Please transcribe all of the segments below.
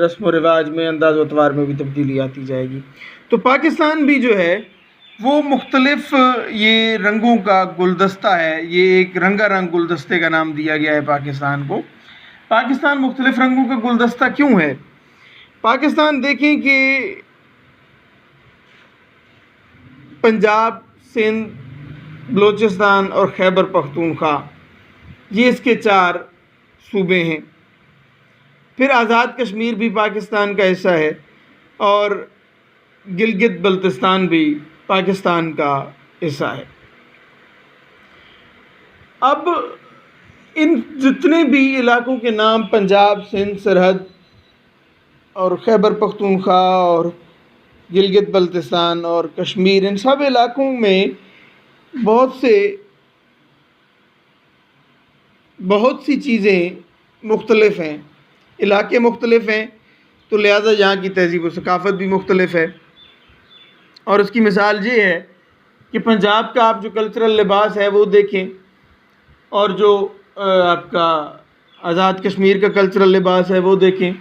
رسم و رواج میں، انداز و اطوار میں بھی تبدیلی آتی جائے گی۔ تو پاکستان بھی جو ہے وہ مختلف یہ رنگوں کا گلدستہ ہے، یہ ایک رنگا رنگ گلدستے کا نام دیا گیا ہے پاکستان کو۔ پاکستان مختلف رنگوں کا گلدستہ کیوں ہے؟ پاکستان دیکھیں کہ پنجاب، سندھ، بلوچستان اور خیبر پختونخوا یہ اس کے 4 صوبے ہیں۔ پھر آزاد کشمیر بھی پاکستان کا حصہ ہے، اور گلگت بلتستان بھی پاکستان کا حصہ ہے۔ اب ان جتنے بھی علاقوں کے نام پنجاب، سندھ، سرحد اور خیبر پختونخوا اور گلگت بلتستان اور کشمیر، ان سب علاقوں میں بہت سی چیزیں مختلف ہیں، علاقے مختلف ہیں، تو لہذا یہاں کی تہذیب و ثقافت بھی مختلف ہے۔ اور اس کی مثال یہ ہے کہ پنجاب کا آپ جو کلچرل لباس ہے وہ دیکھیں، اور جو آپ کا آزاد کشمیر کا کلچرل لباس ہے وہ دیکھیں،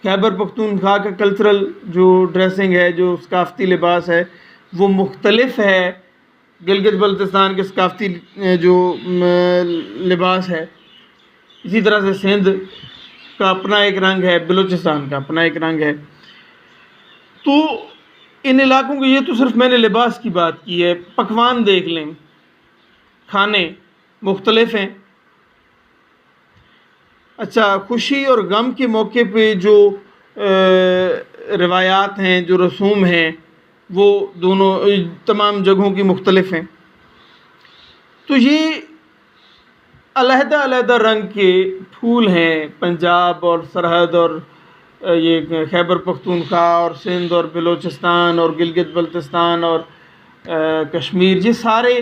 خیبر پختونخوا کا کلچرل جو ڈریسنگ ہے، جو ثقافتی لباس ہے وہ مختلف ہے گلگت بلتستان کے ثقافتی جو لباس ہے۔ اسی طرح سے سندھ کا اپنا ایک رنگ ہے، بلوچستان کا اپنا ایک رنگ ہے۔ تو ان علاقوں کے، یہ تو صرف میں نے لباس کی بات کی ہے، پکوان دیکھ لیں، کھانے مختلف ہیں۔ اچھا، خوشی اور غم کے موقع پہ جو روایات ہیں، جو رسوم ہیں، وہ دونوں تمام جگہوں کی مختلف ہیں۔ تو یہ علیحدہ علیحدہ رنگ کے پھول ہیں پنجاب اور سرحد اور یہ خیبر پختونخوا اور سندھ اور بلوچستان اور گلگت بلتستان اور کشمیر، یہ سارے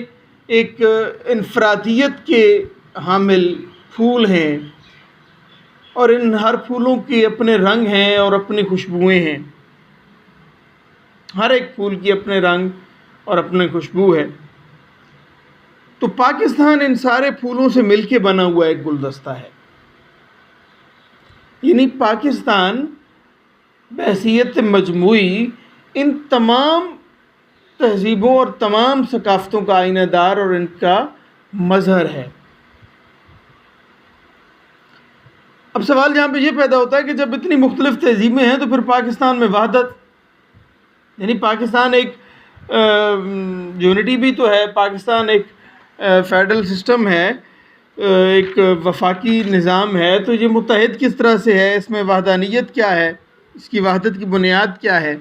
ایک انفرادیت کے حامل پھول ہیں، اور ان ہر پھولوں کے اپنے رنگ ہیں اور اپنی خوشبوئیں ہیں۔ ہر ایک پھول کی اپنے رنگ اور اپنی خوشبو ہے۔ تو پاکستان ان سارے پھولوں سے مل کے بنا ہوا ایک گلدستہ ہے۔ یعنی پاکستان بحیثیت مجموعی ان تمام تہذیبوں اور تمام ثقافتوں کا آئینہ دار اور ان کا مظہر ہے۔ اب سوال یہاں پہ یہ پیدا ہوتا ہے کہ جب اتنی مختلف تہذیبیں ہیں تو پھر پاکستان میں وحدت، یعنی پاکستان ایک یونٹی بھی تو ہے، پاکستان ایک فیڈرل سسٹم ہے، ایک وفاقی نظام ہے، تو یہ متحد کس طرح سے ہے؟ اس میں وحدانیت کیا ہے؟ اس کی وحدت کی بنیاد کیا ہے؟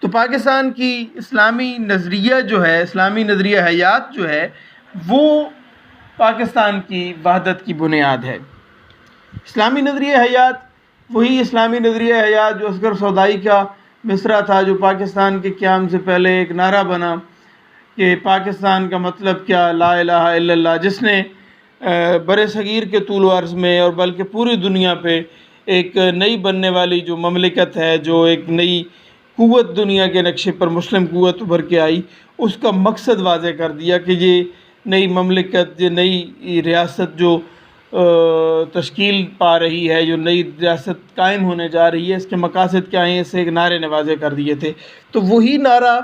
تو پاکستان کی اسلامی نظریہ جو ہے، اسلامی نظریہ حیات جو ہے، وہ پاکستان کی وحدت کی بنیاد ہے۔ اسلامی نظریہ حیات وہی اسلامی نظریہ حیات جو اصغر سودائی کا مصرع تھا، جو پاکستان کے قیام سے پہلے ایک نعرہ بنا کہ پاکستان کا مطلب کیا، لا الہ الا اللہ، جس نے بر صغیر کے طول و عرض میں اور بلکہ پوری دنیا پہ ایک نئی بننے والی جو مملکت ہے، جو ایک نئی قوت دنیا کے نقشے پر مسلم قوت ابھر کے آئی، اس کا مقصد واضح کر دیا کہ یہ نئی مملکت، یہ نئی ریاست جو تشکیل پا رہی ہے، جو نئی ریاست قائم ہونے جا رہی ہے، اس کے مقاصد کیا ہیں، اسے ایک نعرے نے واضح کر دیے تھے۔ تو وہی نعرہ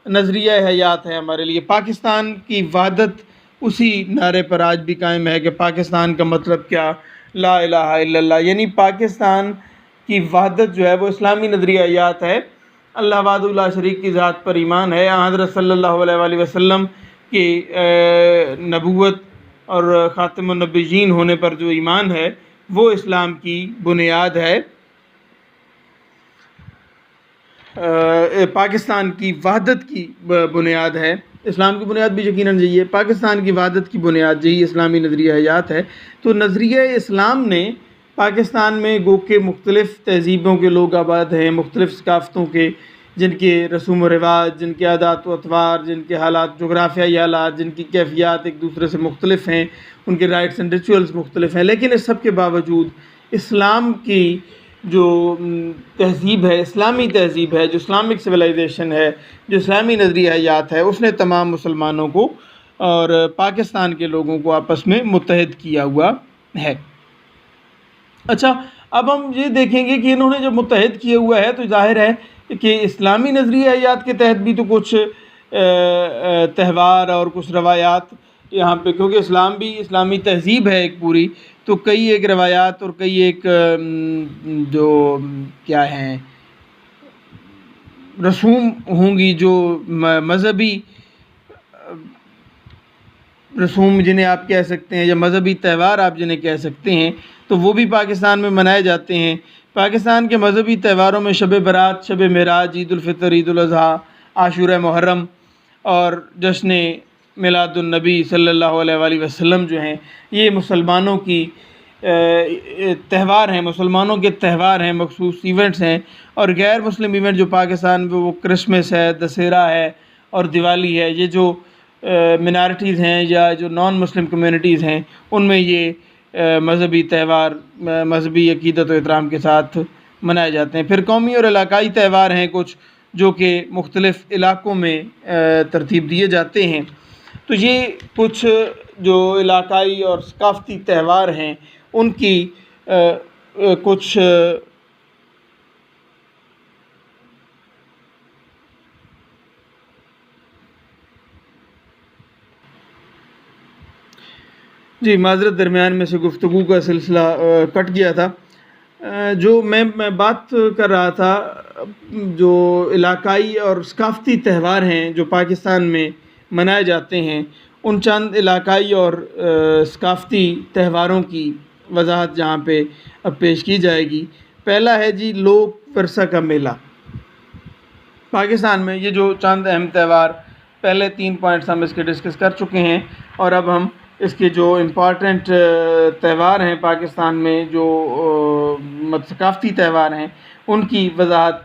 نظریہ حیات ہے ہمارے لیے۔ پاکستان کی وحدت اسی نعرے پر آج بھی قائم ہے کہ پاکستان کا مطلب کیا، لا الہ الا اللہ، یعنی پاکستان کی وحدت جو ہے وہ اسلامی نظریہ حیات ہے۔ اللہ وحدہ لا شریک کی ذات پر ایمان ہے، حضرت صلی اللہ علیہ وآلہ وسلم کی نبوت اور خاتم النبیین ہونے پر جو ایمان ہے وہ اسلام کی بنیاد ہے۔ پاکستان کی وحدت کی بنیاد ہے، اسلام کی بنیاد بھی یقیناً یہی ہے، پاکستان کی وحدت کی بنیاد یہی اسلامی نظریہ حیات ہے۔ تو نظریہ اسلام نے پاکستان میں گو کہ مختلف تہذیبوں کے لوگ آباد ہیں، مختلف ثقافتوں کے، جن کے رسوم و رواج، جن کے عادات و اطوار، جن کے حالات، جغرافیائی حالات، جن کی کیفیات ایک دوسرے سے مختلف ہیں، ان کے رائٹس اینڈ ریچولز مختلف ہیں، لیکن اس سب کے باوجود اسلام کی جو تہذیب ہے، اسلامی تہذیب ہے، جو اسلامک سویلائزیشن ہے، جو اسلامی نظریہ حیات ہے، اس نے تمام مسلمانوں کو اور پاکستان کے لوگوں کو آپس میں متحد کیا ہوا ہے۔ اچھا، اب ہم یہ دیکھیں گے کہ انہوں نے جب متحد کیا ہوا ہے تو ظاہر ہے کہ اسلامی نظریہ حیات کے تحت بھی تو کچھ تہوار اور کچھ روایات یہاں پہ، کیونکہ اسلام بھی اسلامی تہذیب ہے ایک پوری، تو کئی ایک روایات اور کئی ایک جو کیا ہیں رسوم ہوں گی، جو مذہبی رسوم جنہیں آپ کہہ سکتے ہیں یا مذہبی تہوار آپ جنہیں کہہ سکتے ہیں، تو وہ بھی پاکستان میں منائے جاتے ہیں۔ پاکستان کے مذہبی تہواروں میں شب برات، شب معراج، عید الفطر، عید الاضحیٰ، عاشورہ محرم اور جشن میلاد النبی صلی اللہ علیہ وآلہ وسلم جو ہیں، یہ مسلمانوں کی تہوار ہیں، مسلمانوں کے تہوار ہیں، مخصوص ایونٹس ہیں۔ اور غیر مسلم ایونٹ جو پاکستان میں وہ کرسمس ہے، دسہرہ ہے اور دیوالی ہے، یہ جو منارٹیز ہیں یا جو نان مسلم کمیونٹیز ہیں ان میں یہ مذہبی تہوار مذہبی عقیدت و احترام کے ساتھ منائے جاتے ہیں۔ پھر قومی اور علاقائی تہوار ہیں کچھ جو کہ مختلف علاقوں میں ترتیب دیے جاتے ہیں۔ تو یہ کچھ جو علاقائی اور ثقافتی تہوار ہیں ان کی کچھ جی معذرت، درمیان میں سے گفتگو کا سلسلہ کٹ گیا تھا۔ جو میں بات کر رہا تھا، جو علاقائی اور ثقافتی تہوار ہیں جو پاکستان میں منائے جاتے ہیں، ان چند علاقائی اور ثقافتی تہواروں کی وضاحت جہاں پہ اب پیش کی جائے گی۔ پہلا ہے جی لوک ورثہ کا میلہ۔ پاکستان میں یہ جو چند اہم تہوار، پہلے 3 پوائنٹس ہم اس کے ڈسکس کر چکے ہیں، اور اب ہم اس کے جو امپارٹنٹ تہوار ہیں پاکستان میں، جو ثقافتی تہوار ہیں، ان کی وضاحت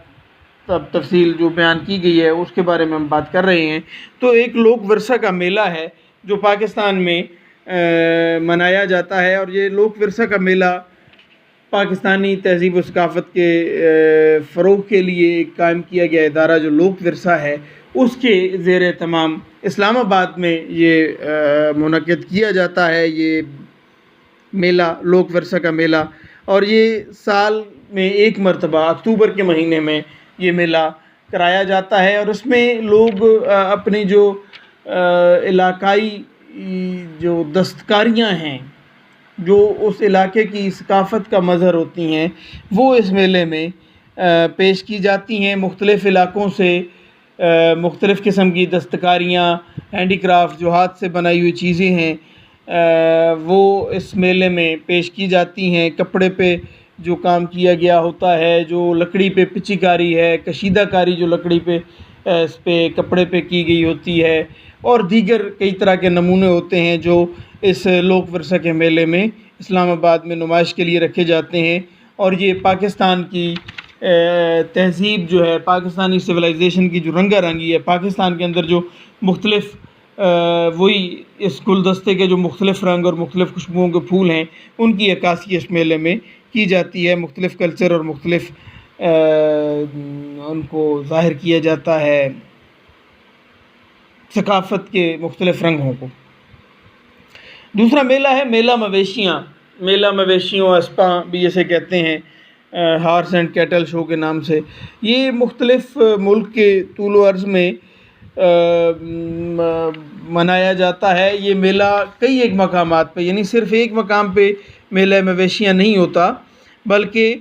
تفصیل جو بیان کی گئی ہے اس کے بارے میں ہم بات کر رہے ہیں۔ تو ایک لوک ورثہ کا میلہ ہے جو پاکستان میں منایا جاتا ہے، اور یہ لوک ورثہ کا میلہ پاکستانی تہذیب و ثقافت کے فروغ کے لیے قائم کیا گیا ادارہ جو لوک ورثہ ہے، اس کے زیر اہتمام اسلام آباد میں یہ منعقد کیا جاتا ہے، یہ میلہ لوک ورثہ کا میلہ۔ اور یہ سال میں ایک مرتبہ اکتوبر کے مہینے میں یہ میلہ کرایا جاتا ہے، اور اس میں لوگ اپنی جو علاقائی جو دستکاریاں ہیں، جو اس علاقے کی ثقافت کا مظہر ہوتی ہیں، وہ اس میلے میں پیش کی جاتی ہیں۔ مختلف علاقوں سے مختلف قسم کی دستکاریاں، ہینڈی کرافٹ، جو ہاتھ سے بنائی ہوئی چیزیں ہیں، وہ اس میلے میں پیش کی جاتی ہیں۔ کپڑے پہ جو کام کیا گیا ہوتا ہے، جو لکڑی پہ پچی کاری ہے، کشیدہ کاری جو لکڑی پہ اس پہ کپڑے پہ کی گئی ہوتی ہے، اور دیگر کئی طرح کے نمونے ہوتے ہیں جو اس لوک ورثہ کے میلے میں اسلام آباد میں نمائش کے لیے رکھے جاتے ہیں۔ اور یہ پاکستان کی تہذیب جو ہے، پاکستانی سویلائزیشن کی جو رنگا رنگی ہے، پاکستان کے اندر جو مختلف وہی اس گلدستے کے جو مختلف رنگ اور مختلف خوشبوؤں کے پھول ہیں، ان کی عکاسی اس میلے میں کی جاتی ہے۔ مختلف کلچر اور مختلف ان کو ظاہر کیا جاتا ہے، ثقافت کے مختلف رنگوں کو۔ دوسرا میلہ ہے میلہ مویشیاں۔ میلہ مویشیوں اسپاں بھی اسے کہتے ہیں، ہارس اینڈ کیٹل شو کے نام سے۔ یہ مختلف ملک کے طول و عرض میں منایا جاتا ہے۔ یہ میلہ کئی ایک مقامات پہ، یعنی صرف ایک مقام پہ میلہ مویشیاں نہیں ہوتا، بلکہ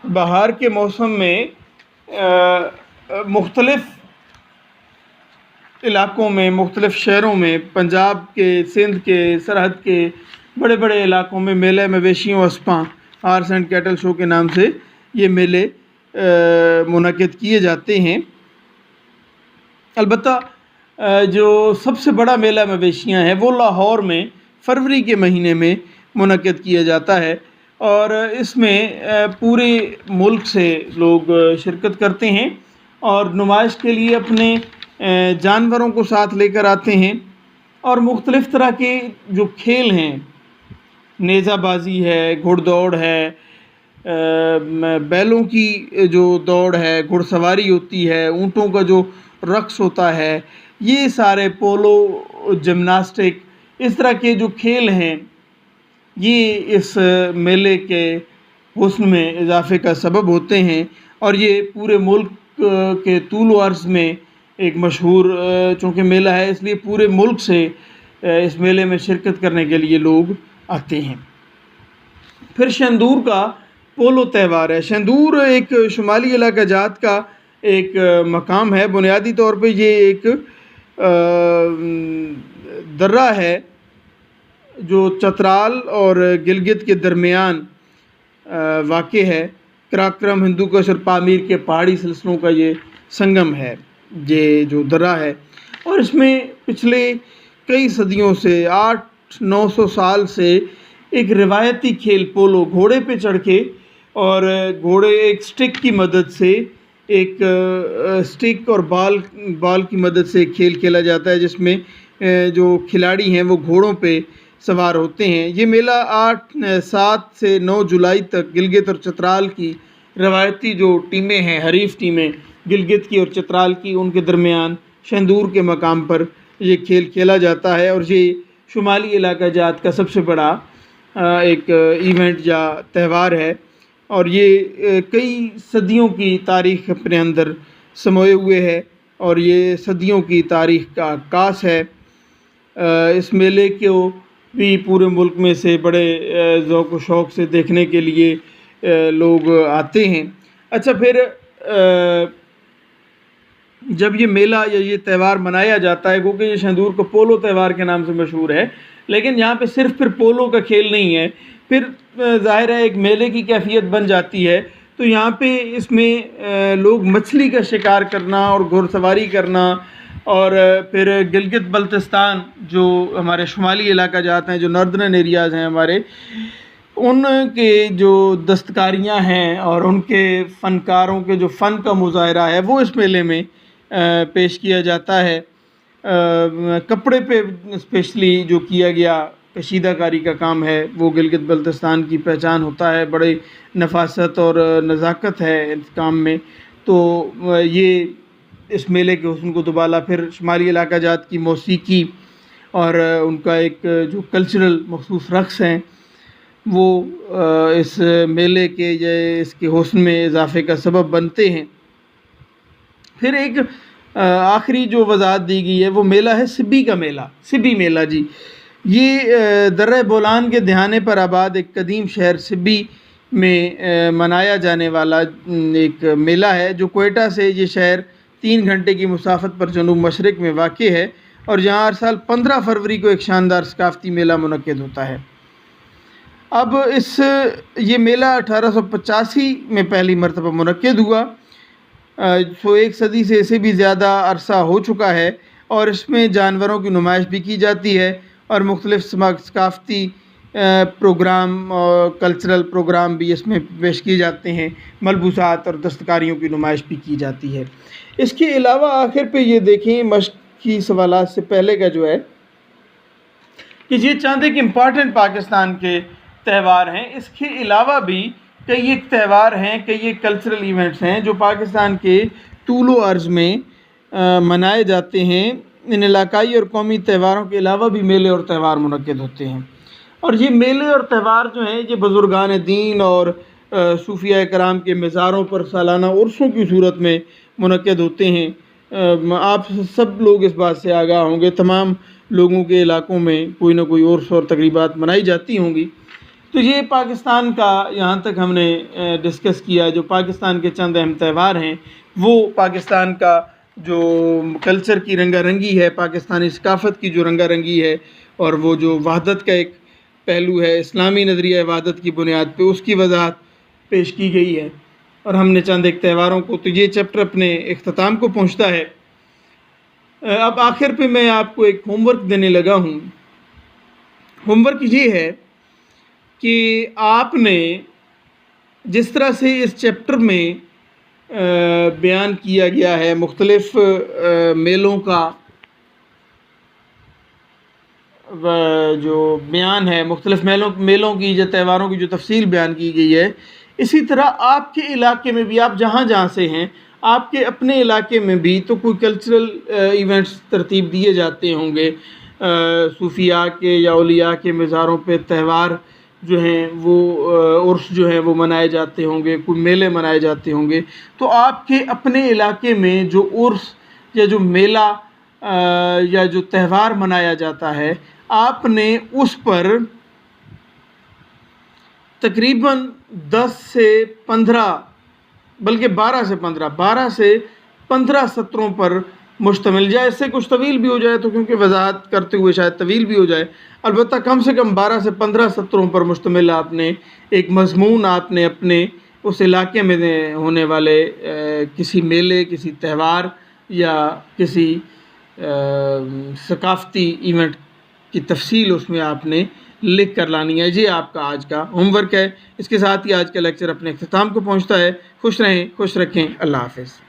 بہار کے موسم میں مختلف علاقوں میں، مختلف شہروں میں، پنجاب کے، سندھ کے، سرحد کے بڑے بڑے علاقوں میں میلہ مویشیوں اسپاں، ہارس اینڈ کیٹل شو کے نام سے یہ میلے منعقد کیے جاتے ہیں۔ البتہ جو سب سے بڑا میلہ مویشیاں ہے وہ لاہور میں فروری کے مہینے میں منعقد کیا جاتا ہے، اور اس میں پورے ملک سے لوگ شرکت کرتے ہیں اور نمائش کے لیے اپنے جانوروں کو ساتھ لے کر آتے ہیں، اور مختلف طرح کے جو کھیل ہیں، نیزہ بازی ہے، گھڑ دوڑ ہے، بیلوں کی جو دوڑ ہے، گھڑ سواری ہوتی ہے، اونٹوں کا جو رقص ہوتا ہے، یہ سارے پولو، جمناسٹک، اس طرح کے جو کھیل ہیں یہ اس میلے کے حسن میں اضافے کا سبب ہوتے ہیں، اور یہ پورے ملک کے طول و عرض میں ایک مشہور چونکہ میلہ ہے، اس لیے پورے ملک سے اس میلے میں شرکت کرنے کے لیے لوگ آتے ہیں۔ پھر شندور کا پولو تہوار ہے۔ شندور ایک شمالی علاقہ جات کا ایک مقام ہے۔ بنیادی طور پہ یہ ایک درہ ہے جو چترال اور گلگت کے درمیان واقع ہے۔ قراقرم، ہندوکش اور پامیر کے پہاڑی سلسلوں کا یہ سنگم ہے، یہ جو درہ ہے، اور اس میں پچھلے کئی صدیوں سے 800-900 سال سے ایک روایتی کھیل پولو، گھوڑے پہ چڑھ کے اور گھوڑے ایک سٹک کی مدد سے، ایک سٹک اور بال کی مدد سے کھیل کھیلا جاتا ہے، جس میں جو کھلاڑی ہیں وہ گھوڑوں پہ سوار ہوتے ہیں۔ یہ میلہ 7 سے 9 جولائی تک گلگت اور چترال کی روایتی جو ٹیمیں ہیں، حریف ٹیمیں گلگت کی اور چترال کی، ان کے درمیان شندور کے مقام پر یہ کھیل کھیلا جاتا ہے، اور یہ شمالی علاقہ جات کا سب سے بڑا ایک ایونٹ یا تہوار ہے، اور یہ کئی صدیوں کی تاریخ اپنے اندر سموئے ہوئے ہے، اور یہ صدیوں کی تاریخ کا عکاس ہے۔ اس میلے کو بھی پورے ملک میں سے بڑے ذوق و شوق سے دیکھنے کے لیے لوگ آتے ہیں۔ اچھا، پھر جب یہ میلہ یا یہ تہوار منایا جاتا ہے، کیونکہ یہ شندور کو پولو تہوار کے نام سے مشہور ہے، لیکن یہاں پہ صرف پھر پولو کا کھیل نہیں ہے، پھر ظاہر ہے ایک میلے کی کیفیت بن جاتی ہے، تو یہاں پہ اس میں لوگ مچھلی کا شکار کرنا اور گھوڑ سواری کرنا، اور پھر گلگت بلتستان جو ہمارے شمالی علاقہ جات ہیں، جو ناردرن ایریاز ہیں ہمارے، ان کے جو دستکاریاں ہیں اور ان کے فنکاروں کے جو فن کا مظاہرہ ہے وہ اس میلے میں پیش کیا جاتا ہے۔ کپڑے پہ اسپیشلی جو کیا گیا کشیدہ کاری کا کام ہے، وہ گلگت بلتستان کی پہچان ہوتا ہے، بڑی نفاست اور نزاکت ہے اس کام میں۔ تو یہ اس میلے کے حسن کو دوبالا، پھر شمالی علاقہ جات کی موسیقی اور ان کا ایک جو کلچرل مخصوص رقص ہیں، وہ اس میلے کے یا اس کے حسن میں اضافے کا سبب بنتے ہیں۔ پھر ایک آخری جو وضاحت دی گئی ہے وہ میلہ ہے سبی کا میلہ، سبی میلہ جی۔ یہ درہ بولان کے دہانے پر آباد ایک قدیم شہر سبی میں منایا جانے والا ایک میلہ ہے، جو کوئٹہ سے یہ شہر 3 گھنٹے کی مسافت پر جنوب مشرق میں واقع ہے، اور جہاں ہر سال 15 فروری کو ایک شاندار ثقافتی میلہ منعقد ہوتا ہے۔ اب یہ میلہ 1885 میں پہلی مرتبہ منعقد ہوا، سو 1 صدی سے اسے بھی زیادہ عرصہ ہو چکا ہے، اور اس میں جانوروں کی نمائش بھی کی جاتی ہے، اور مختلف ثقافتی پروگرام اور کلچرل پروگرام بھی اس میں پیش کیے جاتے ہیں، ملبوسات اور دستکاریوں کی نمائش بھی کی جاتی ہے۔ اس کے علاوہ آخر پہ یہ دیکھیں، مشق کی سوالات سے پہلے کا جو ہے کہ یہ چاند ایک امپارٹنٹ پاکستان کے تہوار ہیں، اس کے علاوہ بھی کئی ایک تہوار ہیں، کئی ایک کلچرل ایونٹس ہیں جو پاکستان کے طول و عرض میں منائے جاتے ہیں۔ ان علاقائی اور قومی تہواروں کے علاوہ بھی میلے اور تہوار منعقد ہوتے ہیں، اور یہ میلے اور تہوار جو ہیں یہ بزرگان دین اور صوفیاء کرام کے مزاروں پر سالانہ عرسوں کی صورت میں منعقد ہوتے ہیں۔ آپ سب لوگ اس بات سے آگاہ ہوں گے، تمام لوگوں کے علاقوں میں کوئی نہ کوئی عرس اور تقریبات منائی جاتی ہوں گی۔ تو یہ پاکستان کا یہاں تک ہم نے ڈسکس کیا، جو پاکستان کے چند اہم تہوار ہیں، وہ پاکستان کا جو کلچر کی رنگا رنگی ہے، پاکستانی ثقافت کی جو رنگا رنگی ہے، اور وہ جو وحدت کا ایک پہلو ہے، اسلامی نظریہ وحدت کی بنیاد پہ، اس کی وضاحت پیش کی گئی ہے، اور ہم نے چند ایک تہواروں کو، تو یہ چیپٹر اپنے اختتام کو پہنچتا ہے۔ اب آخر پہ میں آپ کو ایک ہوم ورک دینے لگا ہوں۔ ہوم ورک یہ ہے کہ آپ نے جس طرح سے اس چیپٹر میں بیان کیا گیا ہے مختلف میلوں کا جو بیان ہے، مختلف میلوں کی یا تہواروں کی جو تفصیل بیان کی گئی ہے، اسی طرح آپ کے علاقے میں بھی، آپ جہاں جہاں سے ہیں، آپ کے اپنے علاقے میں بھی تو کوئی کلچرل ایونٹس ترتیب دیے جاتے ہوں گے، صوفیاء کے یا اولیاء کے مزاروں پہ تہوار جو ہیں وہ عرس جو ہیں وہ منائے جاتے ہوں گے، کوئی میلے منائے جاتے ہوں گے، تو آپ کے اپنے علاقے میں جو عرس یا جو میلہ یا جو تہوار منایا جاتا ہے، آپ نے اس پر تقریباً 10 سے 15 بلکہ 12 سے 15 سطروں پر مشتمل، جائے اس سے کچھ طویل بھی ہو جائے تو کیونکہ وضاحت کرتے ہوئے شاید طویل بھی ہو جائے، البتہ کم سے کم 12 سے 15 سطروں پر مشتمل آپ نے ایک مضمون آپ نے اپنے اس علاقے میں ہونے والے کسی میلے، کسی تہوار یا کسی ثقافتی ایونٹ کی تفصیل اس میں آپ نے لکھ کر لانی ہے۔ یہ آپ کا آج کا ہوم ورک ہے۔ اس کے ساتھ ہی آج کا لیکچر اپنے اختتام کو پہنچتا ہے۔ خوش رہیں، خوش رکھیں، اللہ حافظ۔